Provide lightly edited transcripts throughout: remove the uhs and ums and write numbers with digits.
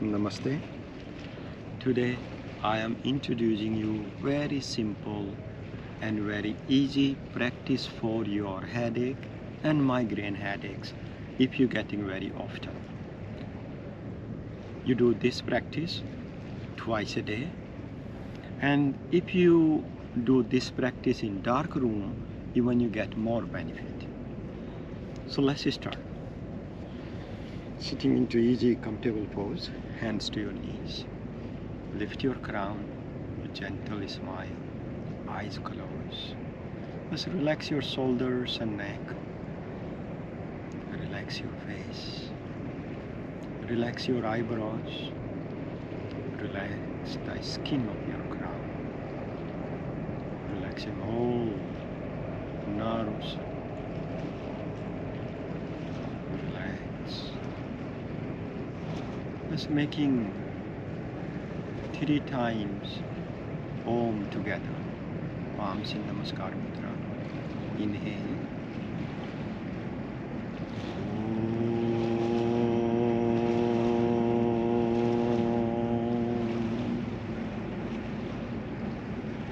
Namaste. Today I am introducing you very simple and very easy practice for your headache and migraine headaches if you're getting very often. You do this practice twice a day, and if you do this practice in dark room, even you get more benefit. So let's start. Sitting into easy comfortable pose, hands to your knees. Lift your crown, gentle smile, eyes closed. Just relax your shoulders and neck. Relax your face. Relax your eyebrows. Relax the skin of your crown. Relaxing all nerves. Relax. Just making 3 times Om together. Palms in Namaskar Mudra. Inhale.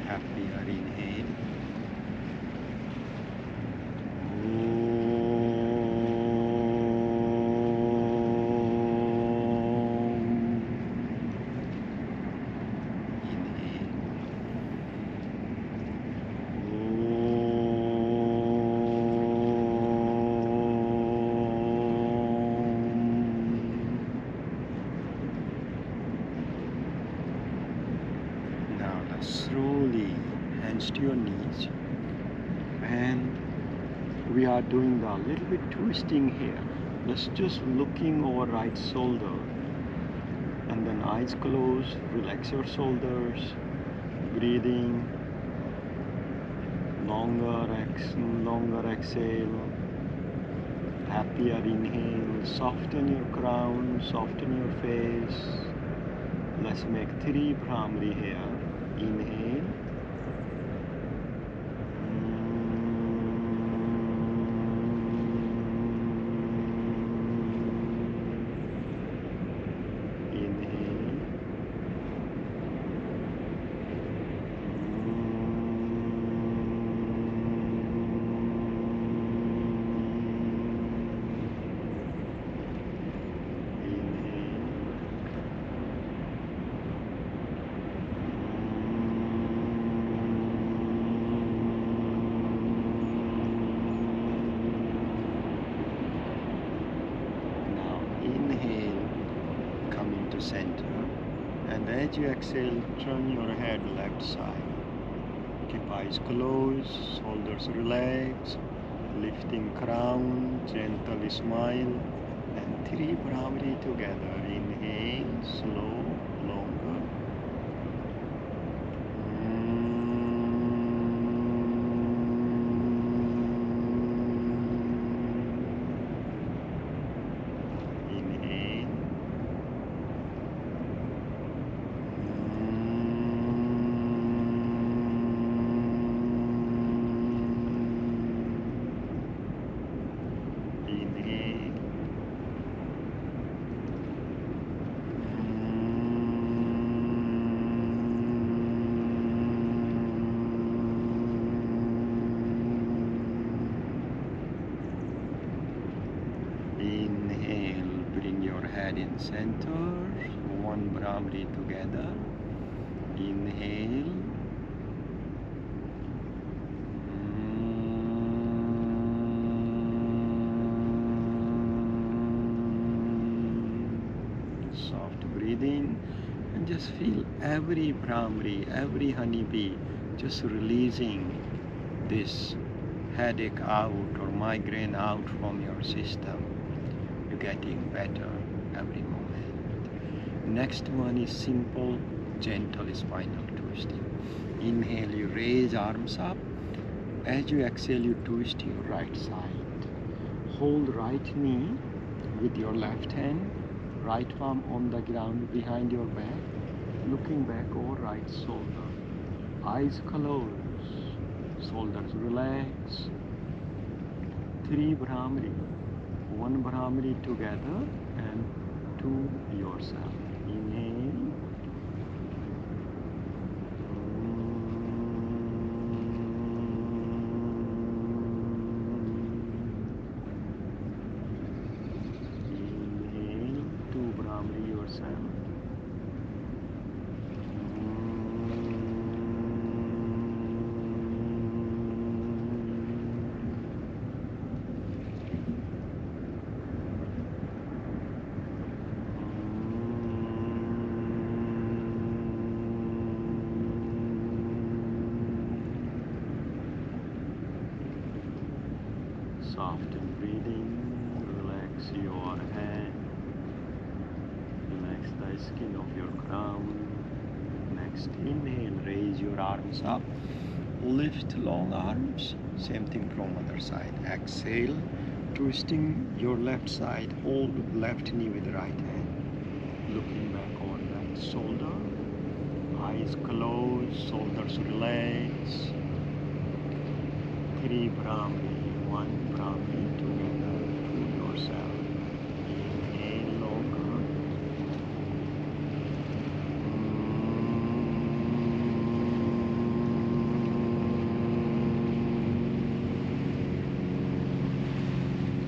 Happier inhale. Slowly, hands to your knees, and we are doing the little bit twisting here. Just looking over right shoulder, and then eyes closed. Relax your shoulders. Breathing. Longer exhale. Happier inhale. Soften your crown. Soften your face. Let's make 3 Bhramari here. Inhale. Inhale. Center, and as you exhale, turn your head left side. Keep eyes closed, shoulders relaxed, lifting crown, gentle smile, and 3 Bhramari together. Inhale, slow, longer. Inhale, bring your head in center, 1 Bhramari together. Inhale. Soft breathing, and just feel every Bhramari, every honeybee, just releasing this headache out or migraine out from your system. You're getting better every moment. Next one is simple, gentle spinal twisting. Inhale, you raise arms up. As you exhale, you twist your right side. Hold right knee with your left hand, right palm on the ground behind your back, looking back over right shoulder. Eyes closed, shoulders relax. 3 Bhramari. 1 Bhramari together and to yourself. yourself. Soft breathing, relax your head, relax the skin of your crown. Next inhale, raise your arms up, lift long arms, same thing from other side. Exhale, twisting your left side, hold left knee with right hand, looking back on right shoulder, eyes closed, shoulders relax. 3 Bhramari, 1 Bhramari together to yourself. Inhale longer.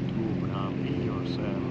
Two Bhramari yourself.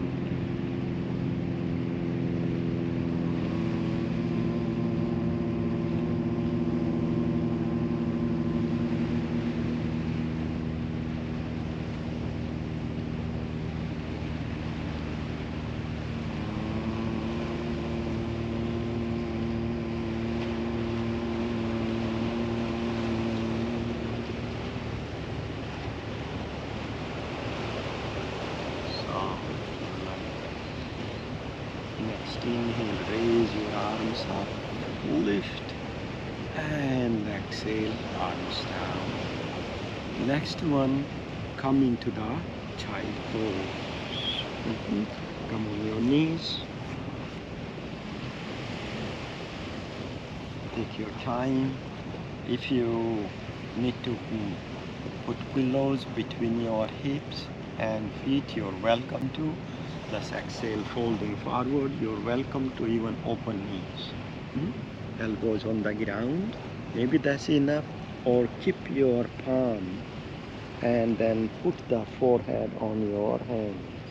Next inhale, raise your arms up, lift and exhale, arms down. Next one, come into the child pose. Come on your knees. Take your time. If you need to put pillows between your hips and feet, you're welcome to. Let's exhale, folding forward. You're welcome to even open knees. Elbows on the ground. Maybe that's enough. Or keep your palm and then put the forehead on your hands.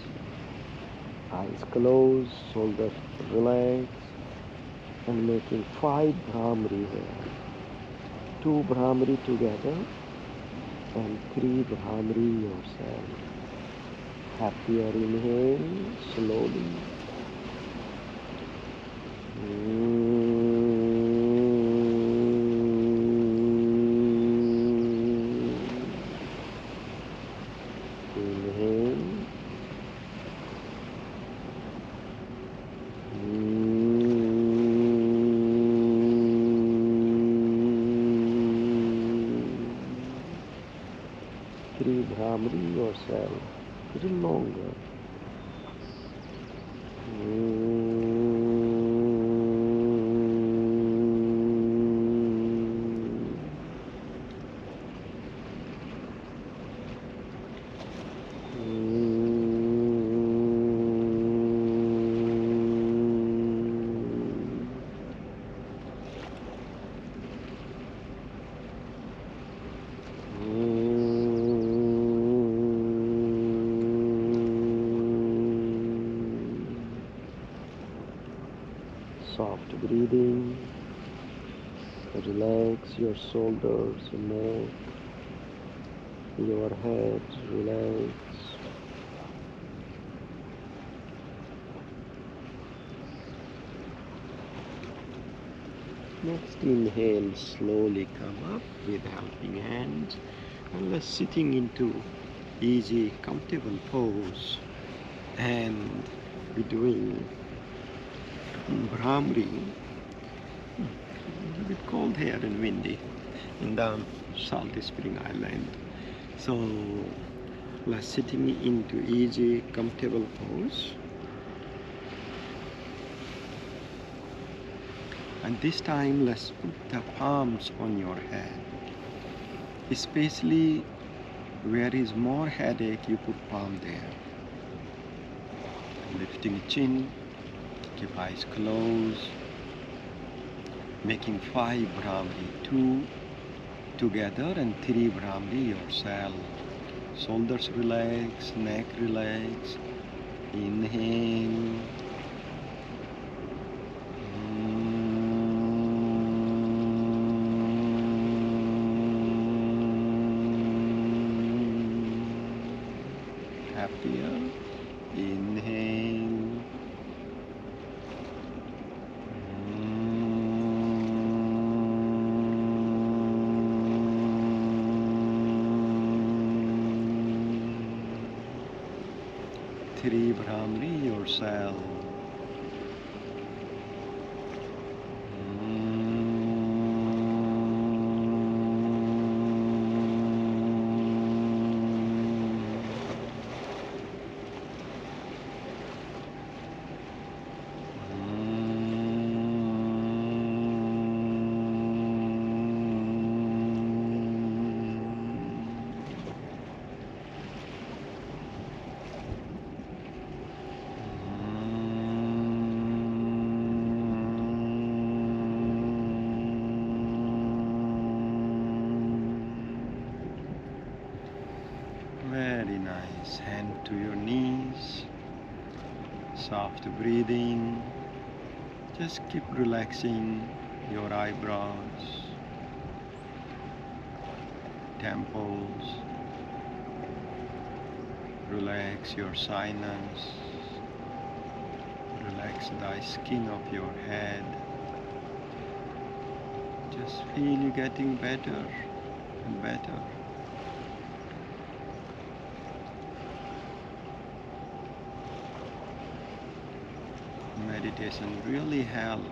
Eyes closed, shoulders relaxed. And making 5 Bhramari here. 2 Bhramari together and 3 Bhramari yourself. Happier inhale, slowly. Inhale. Three Bhramari yourself. Little longer. Soft breathing, relax your shoulders, neck, your head, relax. Next inhale, slowly come up with helping hands and let's sitting into easy, comfortable pose and we're doing Bhramari. A bit cold here and windy in the Salty Spring Island. So let's sitting into easy, comfortable pose. And this time let's put the palms on your head. Especially where is more headache, you put palm there. Lifting chin. Keep eyes closed, making 5 Bhramari, 2 together and 3 Bhramari yourself. Shoulders relax, neck relax. Inhale, happier. Inhale. Three Bhramari yourself. Very nice. Hand to your knees. Soft breathing. Just keep relaxing your eyebrows, temples. Relax your sinus. Relax the skin of your head. Just feel you getting better and better. Meditation really helps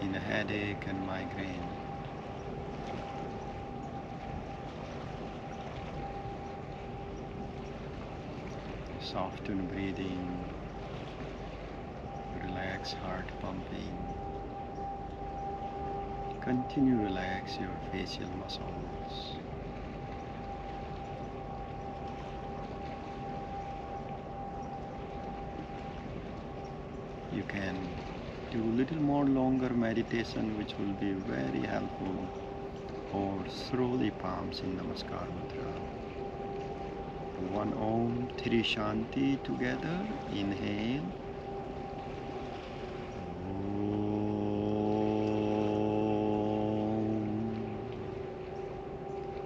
in a headache and migraine. Soften breathing, relax heart pumping. Continue to relax your facial muscles. You can do a little more longer meditation, which will be very helpful, or slowly palms in Namaskar Mudra. One Om, three Shanti together. Inhale.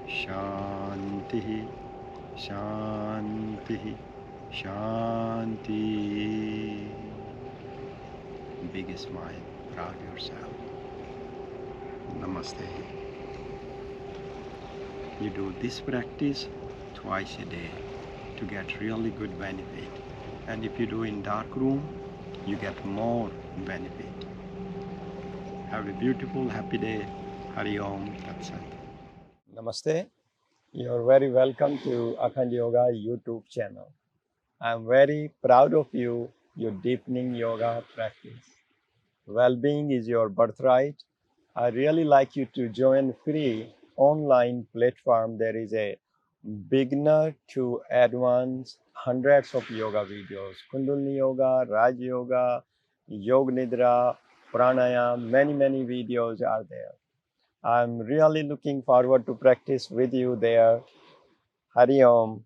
Shanti, Shanti, Shanti. Big smile, proud yourself. Namaste. You do this practice twice a day to get really good benefit. And if you do in dark room, you get more benefit. Have a beautiful, happy day. Hari Om Tat Sat. Namaste. You're very welcome to Akhandayoga YouTube channel. I'm very proud of you, your deepening yoga practice. Well-being is your birthright. I really like you to join free online platform. There is a beginner to advanced hundreds of yoga videos. Kundalini Yoga, Raj Yoga, Yog Nidra, Pranayama, many videos are there. I'm really looking forward to practice with you there. Hari Om.